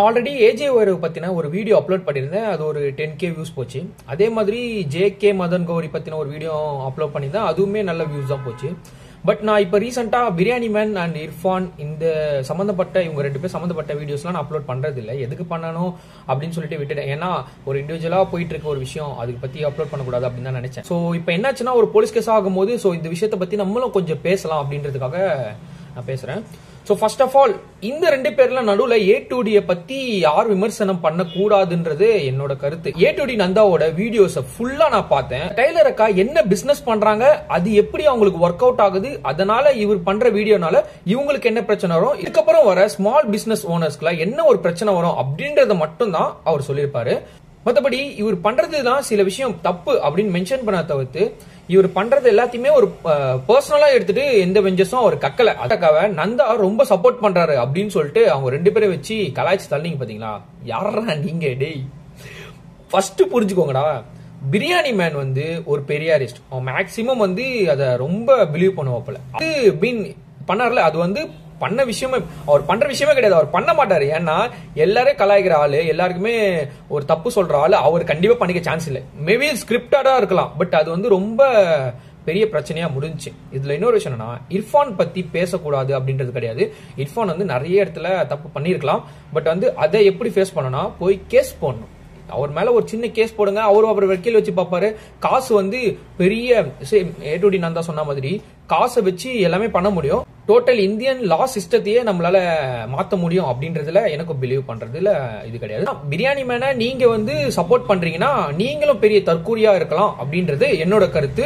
Already AJ பத்தின ஒரு video upload பண்ணியிருந்தேன். அது ஒரு 10K வியூஸ் போச்சு. அதே மாதிரி ஜே.கே. மதன் கௌரி பத்தின ஒரு வீடியோ அப்லோட் பண்ணியிருந்தேன். அதுவுமே நல்ல வியூஸ் தான் போச்சு. பட் நான் இப்போ ரீசெண்டா பிரியாணி மேன் அண்ட் இர்ஃபான் இந்த சம்பந்தப்பட்ட இவங்க 2 பேர் சம்பந்தப்பட்ட வீடியோஸ்லாம் நான் அப்லோட் பண்றது இல்லை. எதுக்கு பண்ணணும் அப்படின்னு சொல்லிட்டு விட்டுட்டேன். ஏன்னா ஒரு இண்டிவிஜுவலா போயிட்டு இருக்க ஒரு விஷயம் அதுக்கு பத்தி அப்லோட் பண்ணக்கூடாது அப்படின்னு தான் நினைச்சேன். ஸோ இப்போ என்னாச்சுன்னா ஒரு போலீஸ் கேஸ் ஆகும்போது ஸோ இந்த விஷயத்தை பத்தி நம்மளும் கொஞ்சம் பேசலாம் அப்படின்றதுக்காக நான் பேசுறேன். சோ ஃபர்ஸ்ட் ஆஃப் ஆல் இந்த 2 பேர்ல நடுவுல A2D பத்தி யார் விமர்சனம் பண்ண கூடாதுன்றது என்னோட கருத்து. A2D நந்தாவோட வீடியோஸ் ஃபுல்லா நான் பார்த்தேன். டெய்லர் அக்கா என்ன பிசினஸ் பண்றாங்க, அது எப்படி அவங்களுக்கு ஒர்க் அவுட் ஆகுது, அதனால இவர் பண்ற வீடியோனால இவங்களுக்கு என்ன பிரச்சனை வரும், இதுக்கப்புறம் வர ஸ்மால் பிசினஸ் ஓனர்ஸ்க்குலாம் என்ன ஒரு பிரச்சனை வரும் அப்படின்றத மட்டும் தான் அவர் சொல்லியிருப்பாரு. மற்றபடி இவர் பண்றதுதான் சில விஷயம் தப்பு அப்படின்னு மென்ஷன் பண்ண தவிர்த்து இவர் பண்றது எல்லாத்தையுமே ஒரு பர்சனலா எடுத்துட்டு எந்த வெஞ்சஸும் அவர் கக்கல. அதுக்காக நந்தா ரொம்ப சப்போர்ட் பண்றாரு அப்படின்னு சொல்லிட்டு அவங்க 2 பேரை வச்சு கலாய்ச்சி தள்ளிங்க பாத்தீங்களா. யாரா நீங்க டேய், ஃபர்ஸ்ட் புரிஞ்சுக்கோங்கடா. பிரியாணி மேன் ஒரு பெரியாரிஸ்ட். மேக்சிமம் அத ரொம்ப பிலீவ் பண்ணுவாப்புல. அது பீன் பண்ணார்ல, அது பண்ண விஷயமே அவர் பண்ற விஷயமே கிடையாது. அவர் பண்ண மாட்டாரு. ஏன்னா எல்லாரும் கலாய்க்கிற ஆளு, எல்லாருக்குமே ஒரு தப்பு சொல்ற ஆளு அவர் கண்டிப்பா பண்ணிக்க சான்ஸ் இல்லை. மேபி ஸ்கிரிப்டடா இருக்கலாம், பட் அது ரொம்ப பெரிய பிரச்சனையா முடிஞ்சு. இதுல இன்னொரு விஷயம் என்னன்னா, இர்ஃபான் பத்தி பேசக்கூடாது அப்படின்றது கிடையாது. இர்ஃபான் நிறைய இடத்துல தப்பு பண்ணிருக்கலாம். பட் அதை எப்படி ஃபேஸ் பண்ணனா, போய் கேஸ் போடணும். அவர் மேல ஒரு சின்ன கேஸ் போடுங்க, அவரும் அப்புறம் வக்கீல் வச்சு பாப்பாரு. காசு பெரிய A2D நந்தா சொன்ன மாதிரி காசை வச்சு எல்லாமே பண்ண முடியும். டோட்டல் இந்தியன் லா சிஸ்டத்தையே நம்மளால மாத்த முடியும் அப்படின்றதுல எனக்கு பிலீவ் பண்றதுல இது கிடையாது. பிரியாணி மேன நீங்க சப்போர்ட் பண்றீங்கன்னா நீங்களும் பெரிய தற்கூரியா இருக்கலாம் அப்படின்றது என்னோட கருத்து.